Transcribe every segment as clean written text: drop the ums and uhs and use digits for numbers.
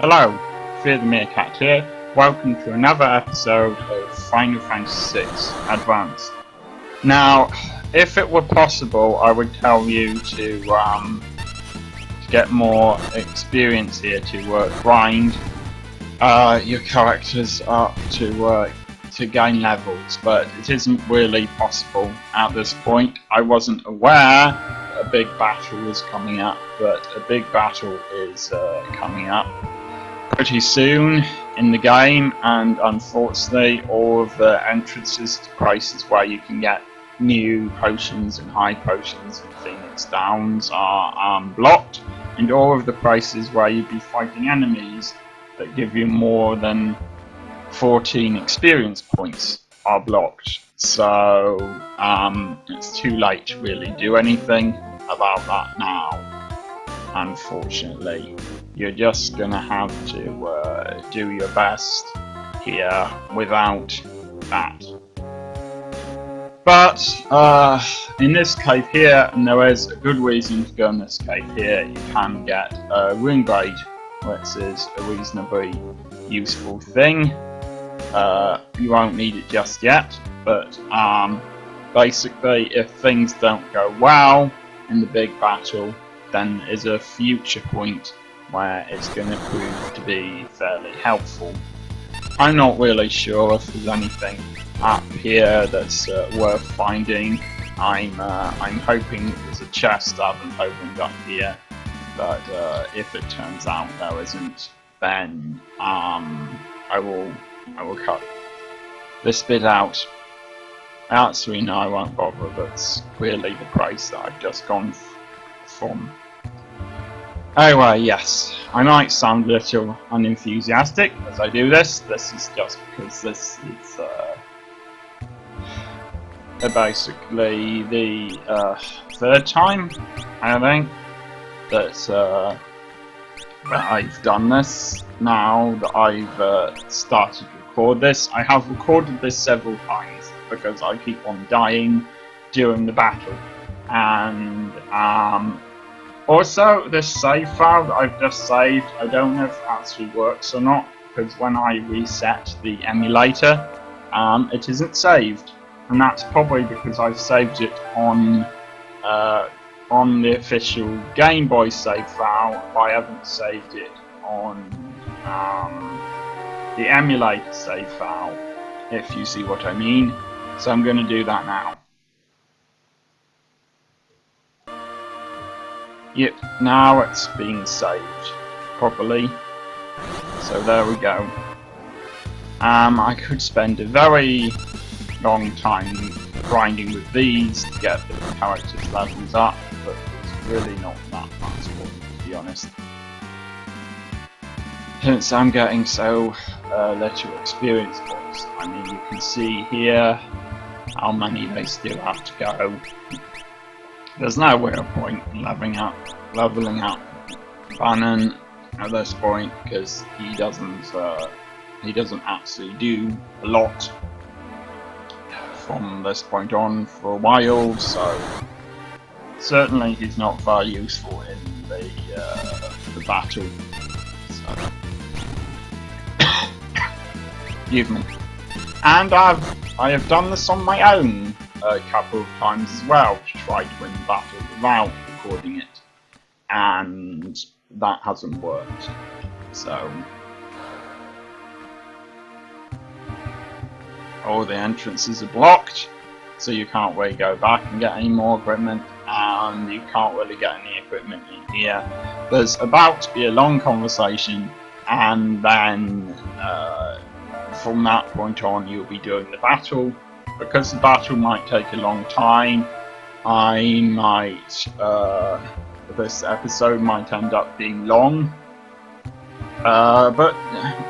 Hello, Fear the Meerkat here. Welcome to another episode of Final Fantasy VI Advanced. Now, if it were possible, I would tell you to get more experience here, to grind your characters up to gain levels, but it isn't really possible at this point. I wasn't aware a big battle was coming up, but a big battle is coming up pretty soon in the game, and unfortunately all of the entrances to places where you can get new potions and high potions and Phoenix Downs are blocked, and all of the places where you'd be fighting enemies that give you more than 14 experience points are blocked. So it's too late to really do anything about that now, unfortunately. You're just gonna have to do your best here without that. But in this cave here, and there is a good reason to go in this cave here, you can get a rune blade, which is a reasonably useful thing. You won't need it just yet, but basically if things don't go well in the big battle, then there's a future point where it's going to prove to be fairly helpful. I'm not really sure if there's anything up here that's worth finding. I'm hoping there's a chest I haven't opened up here, but if it turns out there isn't, then I will cut this bit out. Actually, no, I won't bother. That's clearly the price that I've just gone from. Anyway, yes, I might sound a little unenthusiastic as I do this. This is just because this is basically the third time, I think, that I've done this. Now that I've started to record this, I have recorded this several times because I keep on dying during the battle, and also, this save file that I've just saved, I don't know if it actually works or not, because when I reset the emulator, it isn't saved, and that's probably because I've saved it on the official Game Boy save file, but I haven't saved it on the emulator save file, if you see what I mean. So I'm going to do that now. Yep, now it's being saved properly. So there we go. I could spend a very long time grinding with these to get the characters' levels up, but it's really not that much for me, to be honest. Since I'm getting so little experience points. I mean, you can see here how many they still have to go. There's no real point in leveling up Bannon at this point, because he doesn't actually do a lot from this point on for a while, so certainly he's not very useful in the battle. So excuse me. And I have done this on my own a couple of times as well, to try to win the battle without recording it, and that hasn't worked. So all the entrances are blocked, so you can't really go back and get any more equipment, and you can't really get any equipment in here. There's about to be a long conversation, and then from that point on you'll be doing the battle. Because the battle might take a long time, I might this episode might end up being long, but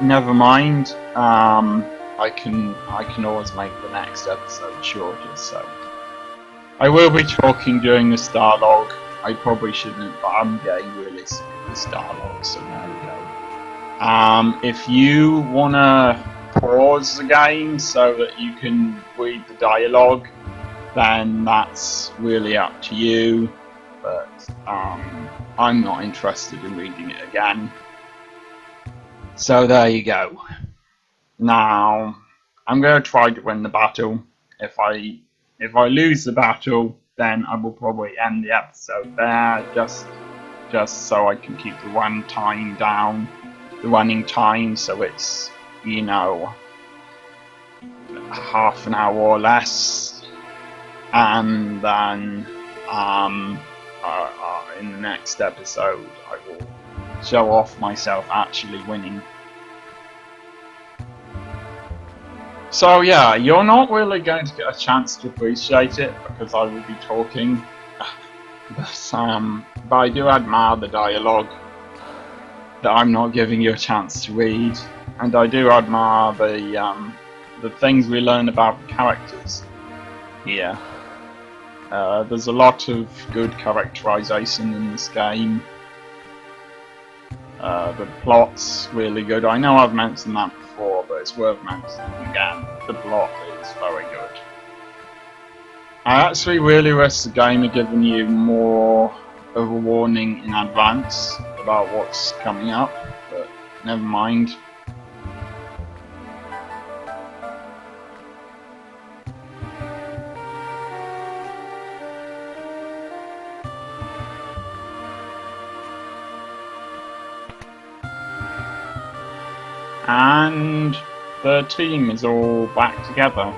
never mind. I can always make the next episode shorter. So I will be talking during the star log. I probably shouldn't, but I'm getting really sick of the star log, so there we go. If you wanna pause the game so that you can read the dialogue, then that's really up to you, but I'm not interested in reading it again. So there you go. Now I'm going to try to win the battle. If I lose the battle, then I will probably end the episode there, just so I can keep the run time down, the running time, so it's, you know, half an hour or less, and then in the next episode I will show off myself actually winning. So yeah, you're not really going to get a chance to appreciate it because I will be talking, but I do admire the dialogue that I'm not giving you a chance to read, and I do admire the things we learn about the characters here. There's a lot of good characterization in this game. The plot's really good. I know I've mentioned that before, but it's worth mentioning again. The plot is very good. I actually really wish the game had given you more of a warning in advance about what's coming up, but never mind. And the team is all back together,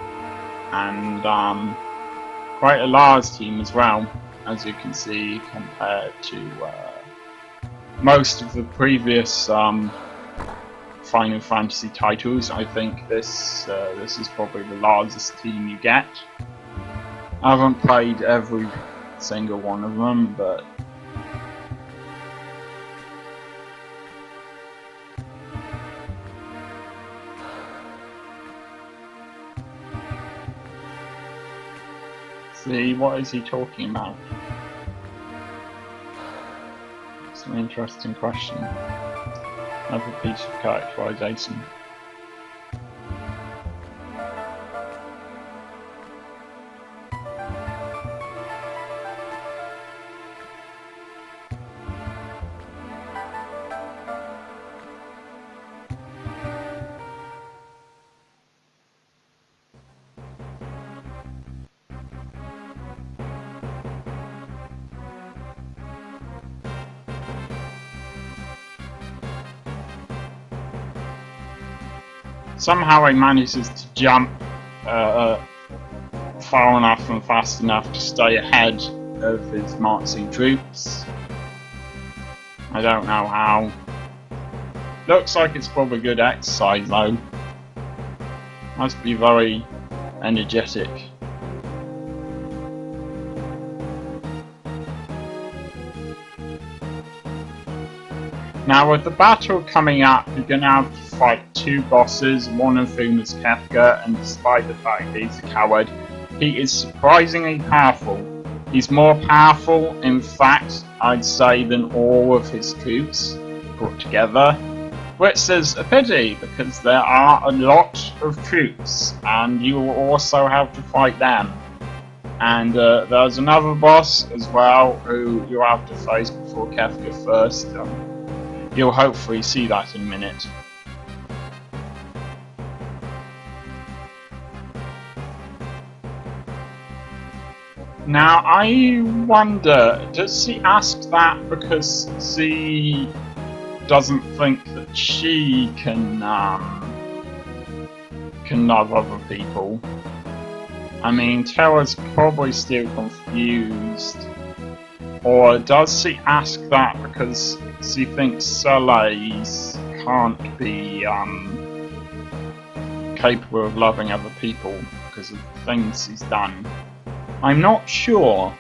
and quite a large team as well, as you can see, compared to most of the previous Final Fantasy titles. I think this is probably the largest team you get. I haven't played every single one of them, but see, what is he talking about? It's an interesting question. Another piece of characterization. Somehow he manages to jump far enough and fast enough to stay ahead of his marching troops. I don't know how. Looks like it's probably good exercise though. Must be very energetic. Now with the battle coming up, you're going to have to fight two bosses, one of whom is Kefka, and despite the fact that he's a coward, he is surprisingly powerful. He's more powerful, in fact, I'd say, than all of his troops put together, which is a pity because there are a lot of troops and you will also have to fight them. And there's another boss as well who you'll have to face before Kefka first. You'll hopefully see that in a minute. Now I wonder, does she ask that because she doesn't think that she can love other people? I mean, Terra's probably still confused. Or does she ask that because she thinks Soleil can't be capable of loving other people because of the things he's done? I'm not sure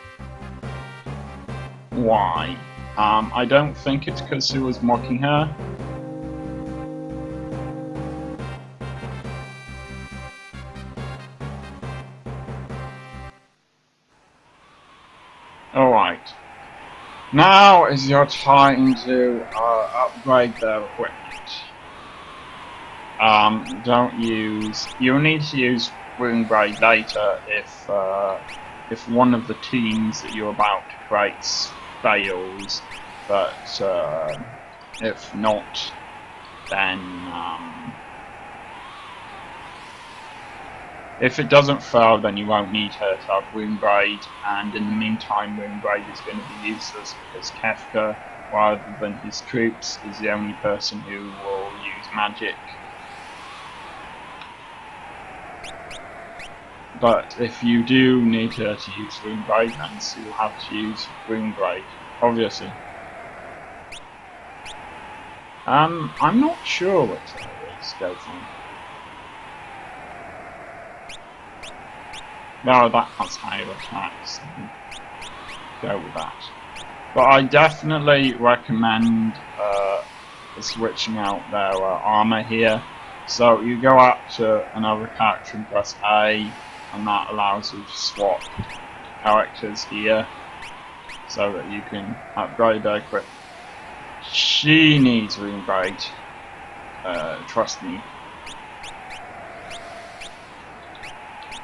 why. I don't think it's because she was mocking her. Alright. Now is your time to upgrade their equipment. You'll need to use Rune Braid later if one of the teams that you're about to create fails, but if not, then if it doesn't fail, then you won't need her to have Wound Braid, and in the meantime Wound Braid is going to be useless because Kefka, rather than his troops, is the only person who will use magic. But if you do need her to use Wound Braid, then you'll have to use Wound Braid, obviously. I'm not sure what to go for. No, that has higher attacks. Go with that. But I definitely recommend switching out their armor here. So you go up to another character and press A, and that allows you to swap characters here, so that you can upgrade their equipment. She needs Wound Braid, trust me.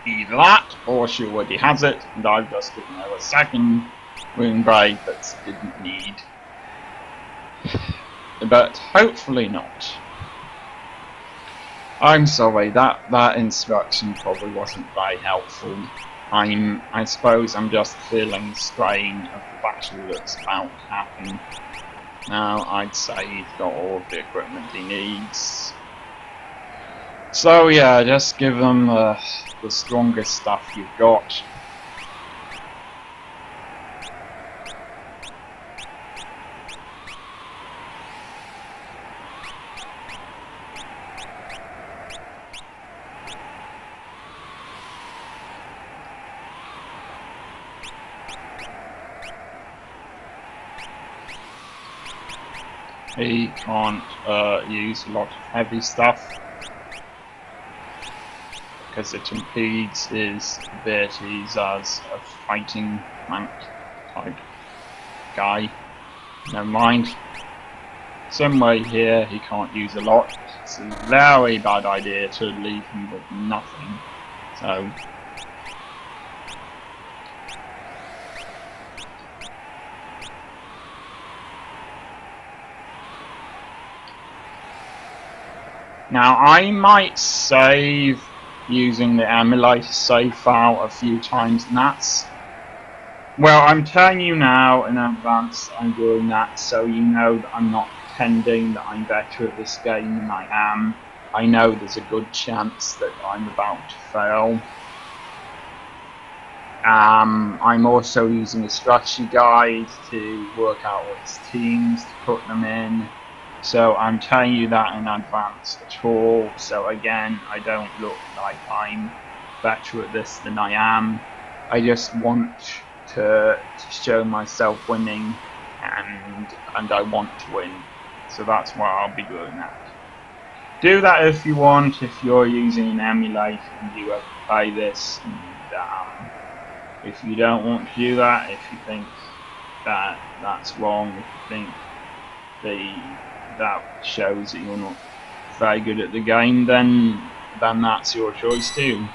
Either that, or she already has it, and I've just given her a second Wound Braid that she didn't need. But hopefully not. I'm sorry, that instruction probably wasn't very helpful. I suppose I'm just feeling the strain of the battle that's about to happen. Now, I'd say he's got all of the equipment he needs. So yeah, just give him the strongest stuff you've got. He can't use a lot of heavy stuff because it impedes his abilities as a fighting tank type guy. Never mind. Same way here, he can't use a lot. It's a very bad idea to leave him with nothing. So now I might save using the emulator save file a few times, and that's, well, I'm telling you now in advance I'm doing that so you know that I'm not pretending that I'm better at this game than I am. I know there's a good chance that I'm about to fail. I'm also using a strategy guide to work out which teams to put them in. So I'm telling you that in advance at all, so again, I don't look like I'm better at this than I am. I just want to show myself winning, and I want to win. So that's what I'll be doing that. Do that if you want, if you're using an emulator and you ever play this. And, if you don't want to do that, if you think that that's wrong, if you think that shows that you're not very good at the game, then that's your choice too.